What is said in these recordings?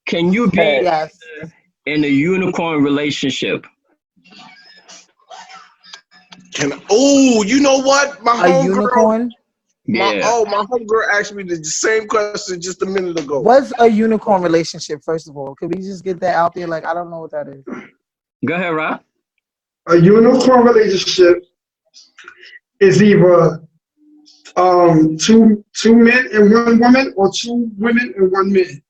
Can you be Yes. in a unicorn relationship? You know what? My A homegirl, unicorn? Yeah. my homegirl asked me the same question just a minute ago. What's a unicorn relationship, first of all? Could we just get that out there? Like, I don't know what that is. Go ahead, Rob. A unicorn relationship is either two men and one woman, or two women and one man.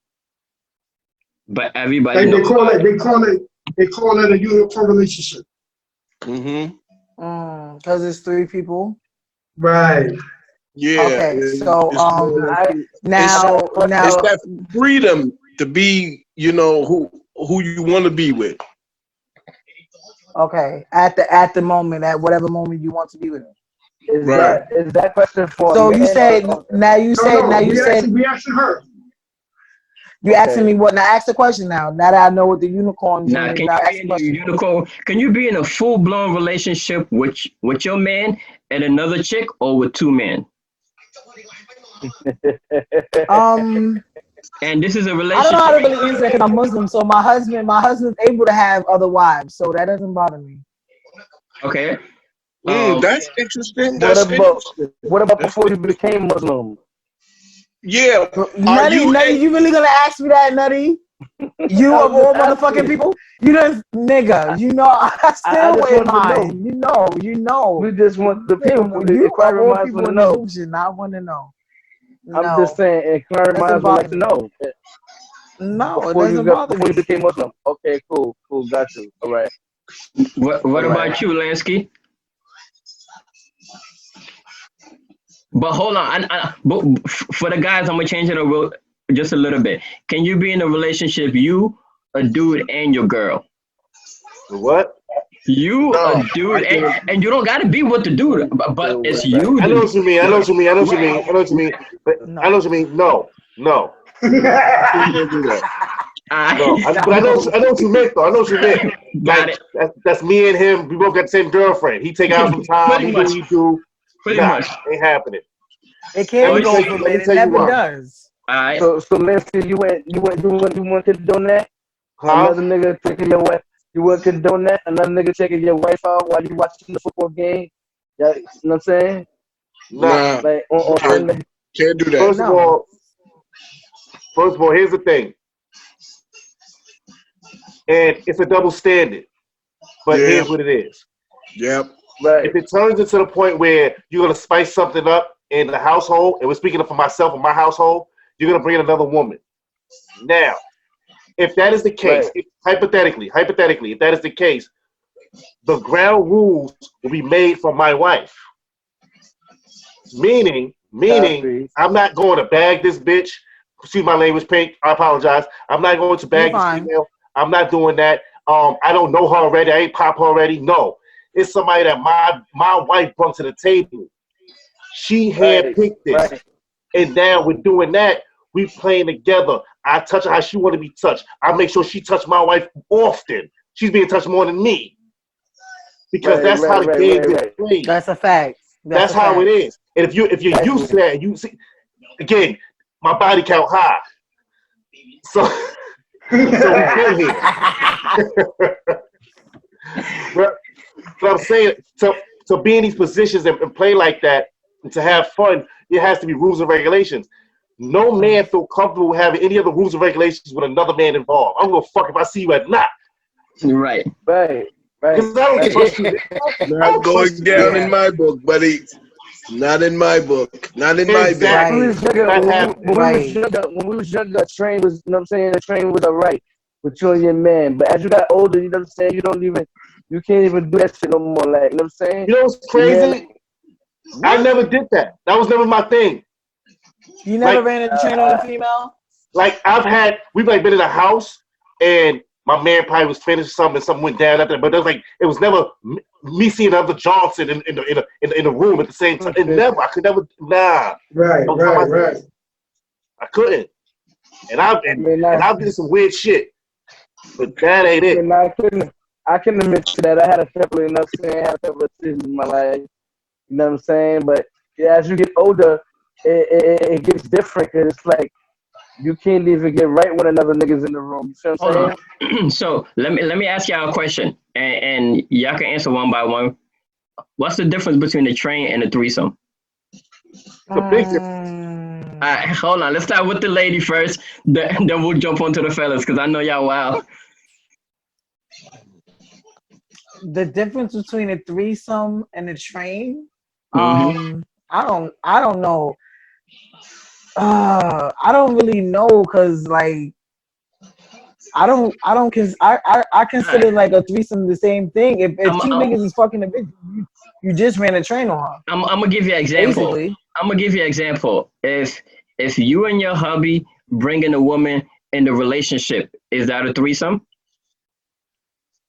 But everybody Like knows about it. they call it a unicorn relationship. Mm-hmm. Because it's three people. Right. Yeah. Okay, so it's more like- now it's that freedom to be, who you want to be with. okay, at the moment, at whatever moment you want to be with him. Right. Is that question for? So a you man said or- We asking her. you asking me what? Now ask the question now. Now that I know what the unicorns Now, mean, can now you ask be the in a question. unicorn? Can you be in a full blown relationship with your man and another chick, or with two men? And this is a I don't know how to relationship. really answer that because I'm Muslim. So my husband's able to have other wives, so that doesn't bother me. Okay. That's interesting. What about before you became Muslim? Yeah. Nutty, you really gonna ask me that, Nutty? You of all motherfucking people, you done, nigga. You know, I still wait mine. You know. We just want the people. The You of inquiring all minds people want to in know. this ocean, I want to know. I'm just saying, inquiring minds would like to know. No, it doesn't bother Before you me. became Muslim. Okay, cool, got you. All right. What about you, Lansky? But hold on, but for the guys, I'm gonna change it just a little bit. Can you be in a relationship, you, a dude, and your girl? What? You, a dude, and you don't gotta be with the dude, but it's you. I know what you mean. I know what you mean. But I know what you mean. No. No, but I know what you meant though. I know what you meant. Got Like that's me and him. We both got the same girlfriend. He take out some time. He do what he do. Pretty much. Ain't happening. It can't go for let me it. It tell you never why. does. All right. So Lansky, you wouldn't condone that? Huh? Another nigga taking your wife. You wouldn't condone that? Another nigga taking your wife out while you watching the football game? Yeah, you know what I'm saying? Nah. Like Can't do that. First of all, here's the thing. And it's a double standard. But here's what it is. Yep. Right. If it turns into the point where you're gonna spice something up in the household, and we're speaking for myself and my household, you're gonna bring in another woman. Now, if that is the case, hypothetically, if that is the case, the ground rules will be made for my wife. Meaning, I'm not going to bag this bitch. Excuse my language, Pink. I apologize. I'm not going to bag this female. I'm not doing that. I don't know her already. I ain't pop her already. No. It's somebody that my wife brought to the table. She handpicked this. Right. And now we're doing that. We playing together. I touch her how she want to be touched. I make sure she touch my wife often. She's being touched more than me. Because that's how the game is played. That's a fact. That's how it is. And if you're used to that, you see, again, my body count high. So we been here. But I'm saying, to be in these positions and play like that, and to have fun, it has to be rules and regulations. No man feel comfortable having any other rules and regulations with another man involved. I'm gonna fuck if I see you at not. Right. Because I don't trust you. Not going down in my book, buddy. Not in my book. Not in my book. When we was younger, a train was, you know what I'm saying? The train was alright with you and your man. But as you got older, you know what I'm saying? You can't even do that shit no more. Like, you know what I'm saying? You know what's crazy? I never did that. That was never my thing. You never ran a train on a female? Like we've been in a house and my man probably was finishing something and something went down after that, but it was never me seeing another Johnson in the room at the same time. I could never, nah. Right. I couldn't. And I've did some weird shit. But that ain't it. I can admit to that. I had a couple, you know what I'm saying? I had a couple of seasons in my life. You know what I'm saying? But yeah, as you get older, it gets different because it's like you can't even get right when another nigga's in the room. You feel what I'm Hold saying? on. So let me ask y'all a question, and y'all can answer one by one. What's the difference between a train and a threesome? It's a big difference. Hold on. Let's start with the lady first. Then we'll jump onto the fellas because I know y'all wild. The difference between a threesome and a train, Mm-hmm. I don't know. I don't really know because like I consider like a threesome the same thing. If I'm, two I'm, niggas is fucking a bitch, you just ran a train on her, I'm gonna give you an example. basically. I'm gonna give you an example. If you and your hubby bringing a woman in the relationship, is that a threesome?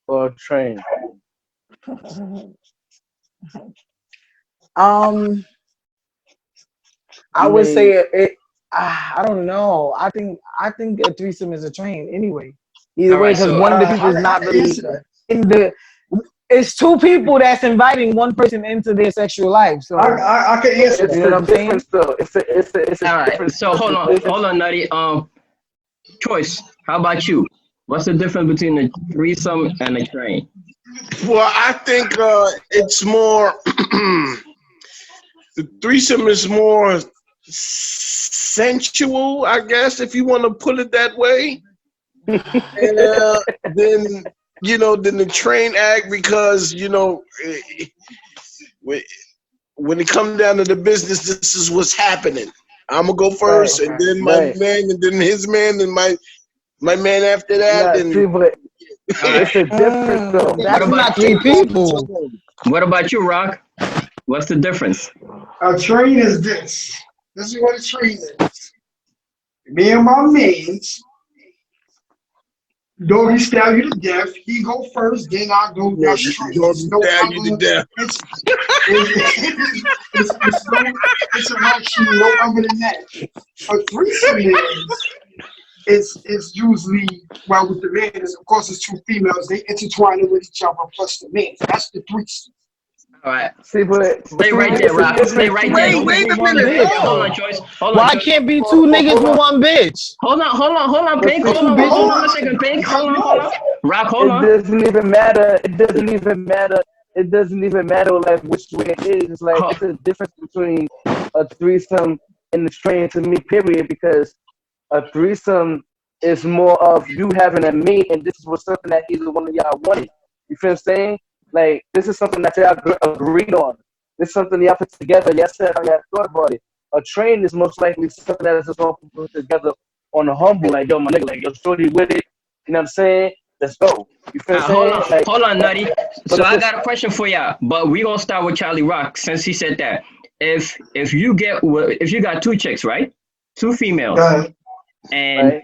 Or a train. Um, I I would say mean, it. I don't know. I think a threesome is a train anyway. Either All way, right. because So one of the people How is how not to really answer that? in the. It's two people that's inviting one person into their sexual life. So I can answer it's you that. know a what I'm saying? difference though. It's a all right. difference. So hold on, It's, Nutty. Choice. How about you? What's the difference between a threesome and a train? Well, I think it's more. The threesome is more sensual, I guess, if you want to put it that way. And then then the train act because when it comes down to the business, this is what's happening. I'm gonna go right, first, and then my right. man, and then his man, and my man after that, Nah, and see, but All right. it's a difference though. What That's about not three people. what about you, Rock? What's the difference? A train is this. This is what a train is. Me and my mans, doggy style you to death. He go first, then I go. yeah, That's straight. dog It's no stab you to other. death. It's no interaction, no other than that. A threesome is usually well with the man is of course it's two females. They intertwine with each other plus the man. That's the threesome. All right. See, but Stay see, right there, it's a Rock. Stay difference. right there. Wait, Don't wait move. a One minute. Stay right there. bitch. Hold Oh, on, Choice. Hold on, Why Choice. can't be two niggas with one bitch? Hold on, But Pink. see, Or two Hold bitches? on a second, Pink. Hold on. Rock, hold it on. doesn't even matter. It doesn't even matter. It doesn't even matter like which way it is. It's like Ho- it's a difference between a threesome and the train to me, period. Because a threesome is more of you having a mate, and this was something that either one of y'all wanted. You feel what I'm saying? Like this is something that y'all agreed on. This is something y'all put together. Y'all said how y'all thought about it. A train is most likely something that is just all put together on a humble, like yo, my nigga, like yo, shorty with it. You know what I'm saying? Let's go. You feel what I'm saying? Like, hold on, Nutty. but So that's I just got a question for y'all, but we gonna start with Charlie Rock since he said that. If you got two chicks, right? Two females, Uh, and right.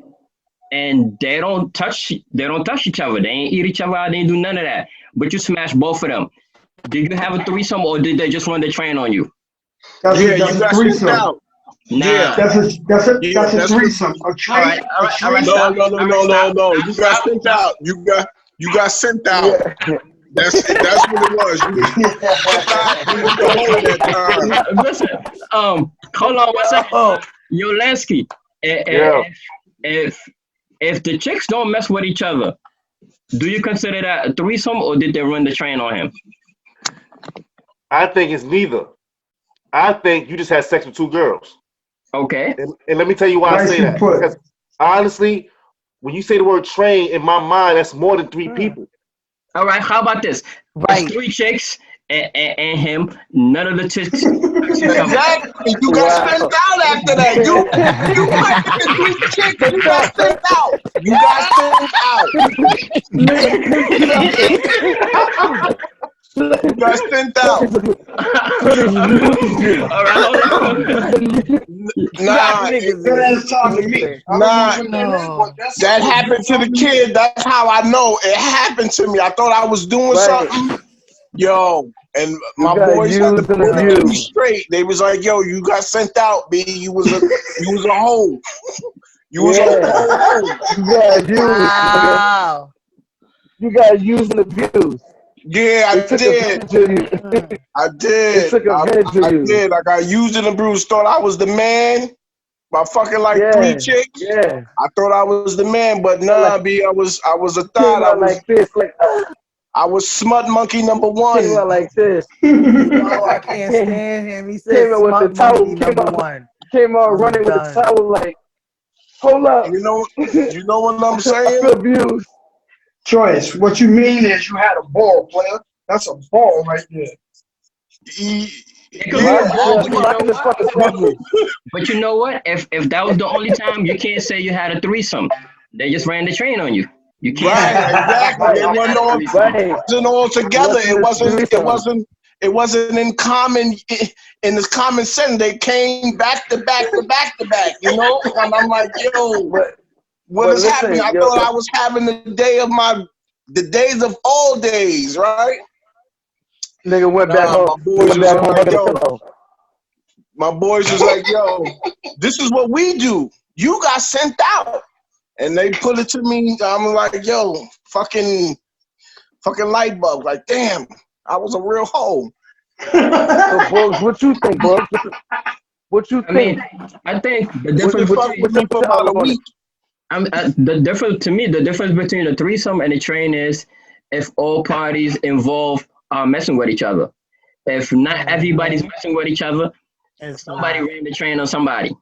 they don't touch each other. They ain't eat each other out. They ain't do none of that. But you smash both of them. Did you have a threesome or did they just run the train on you? yeah, that's you a got sent threesome. out. Yeah, Nah. yeah, That's a that's what. threesome. All right. All A right. All right. train. No, Stop. no, no, All right. no, no, Stop. no. Stop. You got Stop. sent Stop. out. You got sent out. Yeah. That's what it was. You forgot you was the hoe that time. Listen. Hold on one second. Yo, Yo, Lansky. Yeah. If if the chicks don't mess with each other, do you consider that a threesome or did they run the train on him? I think it's neither. I think you just had sex with two girls. Okay. And let me tell you why I say Nicely that. put. Because honestly, when you say the word train, in my mind, that's more than three people. All right. How about this? It's right. three chicks and him. None of the chicks touch each other. Exactly. You got sent Wow. out after that. You went with the three chicks. You got sent out. You got sent out. You got sent out. All right. Hold on. Nah, That ass talking to me. I don't know nah. what that is, but that's That something happened that's to the talking to me. kid. That's how I know it happened to me. I thought I was doing Right. something. Yo, and You my got boys had to used and put it to me abused. straight. They was like, "Yo, you got sent out, B. You was a hoe. You was a Yeah. whole hoe." You got used, nigga. Wow. You got used and abused. Yeah, They I took did. advantage of you. I They did. took advantage of I you. did. I got used and abused. Thought I was the man. by fucking like Yeah, 3 chicks. yeah. I thought I was the man, but nah, B, I was a thought. Came out like this, like I was smut monkey number came 1. out like this. Oh, I can't stand him. He said Came out with the smart towel. monkey number 1. Came out I'm running with the done. towel, like, hold up. You know what I'm I saying? feel abused. Choice. What you mean is you had a ball, player. That's a ball right there. It could be a Yeah, ball, Yeah, but you I know can just what? fucking slap you. But you know what? If that was the only time, you can't say you had a threesome. They just ran the train on you. You can't say right, exactly. I It had wasn't a all, threesome. Right. together. It It wasn't in common in this common sense. They came back to back to back to back, you know? And I'm like, yo, But what but is listen, happening? I yo, thought I was having the days of all days, right? nigga went back Nah, home. my boys Went was back home like, fucking a yo, pillow. this is what we do. You got sent out. And they put it to me. I'm like, yo, fucking light bulb. Like, damn, I was a real hoe. So, Boogs, what you think, Boogs? What you I think? mean, I think the What the difference fuck between with me for about a week? the difference to me, the difference between a threesome and a train is if all parties involved are messing with each other. If not everybody's messing with each other, It's somebody not. ran the train on somebody.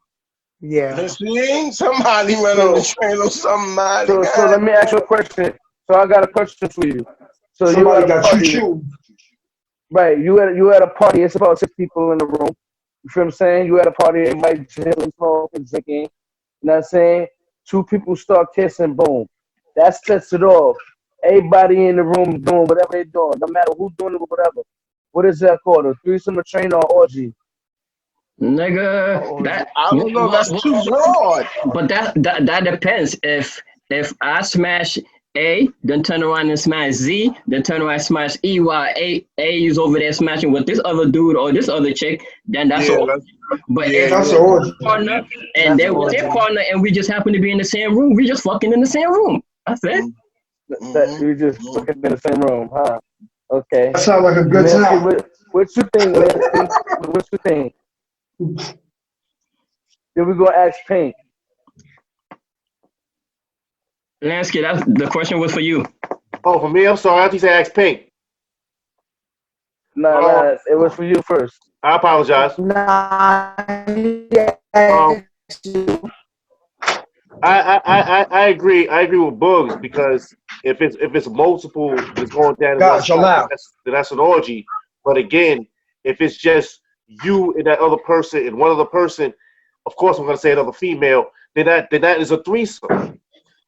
Yeah. See? Somebody went on the train or somebody. So let me ask you a question. So I got a question for you. So you Somebody at a got party, choo-choo. right? You at a party. It's about 6 people in the room. You feel what I'm saying? You at a party, everybody chilling, smoking, drinking. You know what I'm saying? 2 people start kissing, boom. That sets it off. Everybody in the room doing whatever they're doing, no matter who's doing it or whatever. What is that called? A threesome, a train, or orgy? Nigga, that I don't know. That's too broad. but that depends. If I smash A, then turn around and smash Z, then turn around and smash E while A is over there smashing with this other dude or this other chick, then that's Yeah, all. that's, But yeah, if That's yeah. an orgy. partner and That's they're an with their orgy. partner and we just happen to be in the same room, we just fucking in the same room. That's it. That you just fucking in the same room, huh? Okay. That sounds like a good Lansky, time. what you think, Lansky? What you think? Then we gonna ask Pink. Lansky, that's the question was for you. Oh, for me, I'm sorry. I thought you said ask Pink. Nah, it was for you first. I apologize. Nah. Um, I agree. I agree with Boogs because if it's multiple that's going down in one God, you're spot, loud. that's an orgy. But again, if it's just you and that other person and one other person, of course I'm gonna say another female, then that is a threesome.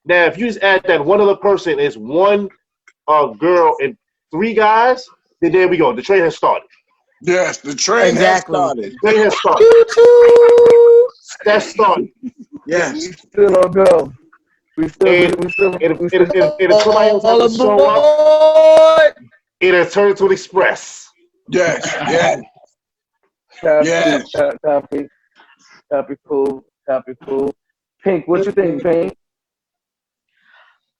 Now, if you just add that one other person is one girl and 3 guys, then there we go. The train has started. Yes, the train Exactly. has started. The train has started. Choo-choo. That's started. Yes. We still don't go. We still. And if somebody else All has to show up, aboard. it'll turn into an express. Yes. Yes. Yes. Copy, cool. Pink, what you think, Pink?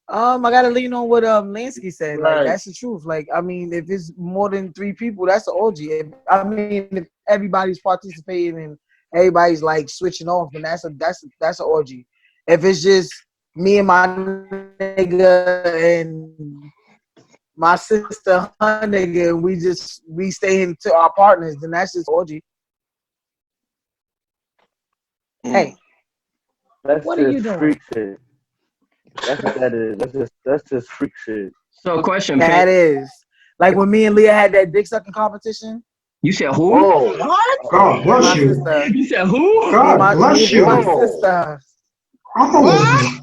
I gotta lean on what Lansky said. Like Right. that's the truth. Like I mean, if it's more than 3 people, that's an orgy. If everybody's participating and everybody's like switching off, then that's an orgy. If it's just me and my nigga and my sister, her nigga, and we stay into our partners, then that's just orgy. Hey, That's what are you just doing? freak shit. That's what that is. That's just freak shit. So question, That Pink. is like when me and Leah had that dick sucking competition. You said who? Whoa. What? God Me and bless my you. sister. You said who? God bless Me and my you. sister. Oh,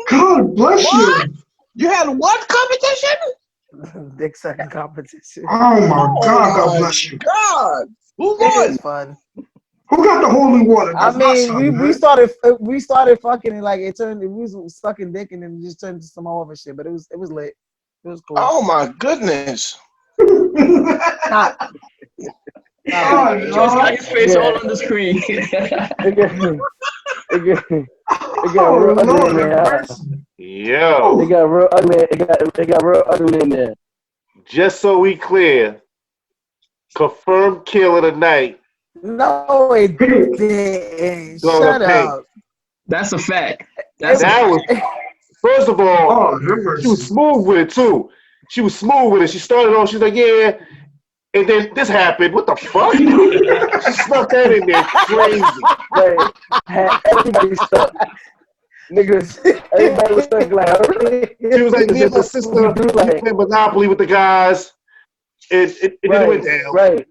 God bless you. You had what competition? Dick sucking competition. Oh my Oh God, God my bless you. God. Who It was won? fun. Who got the holy water? I That's my mean, son, we man. started fucking and like we was sucking dick and then it just turned into some other shit. But it was lit. It was cool. Oh my goodness. Not Oh, Just got Lord. his face Yeah. all on the screen. It got Oh, real ugly in Lord there. have Huh? mercy. Yo. It got real ugly. It got real ugly in there. Just so we clear, confirmed kill of the night No, it didn't. Go Shut to Pink. up. That's a fact. That's That was first of all, Oh, have she was mercy. smooth with it too. She was smooth with it. She started off, she's like, yeah. And then this happened. What the fuck? She snuck that in there crazy. Right. Had everybody stuck. Niggas, everybody was stuck like, She was like, me and my just sister, Scooby-Doo, we like, played Monopoly with the guys. It right, went down. right.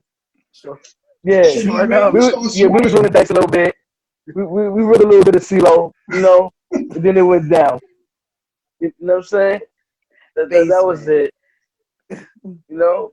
Yeah. Shut up. We was rolling dice a little bit. We rolled a little bit of CeeLo, you know, and then it went down. You know what I'm saying? That was it. You know?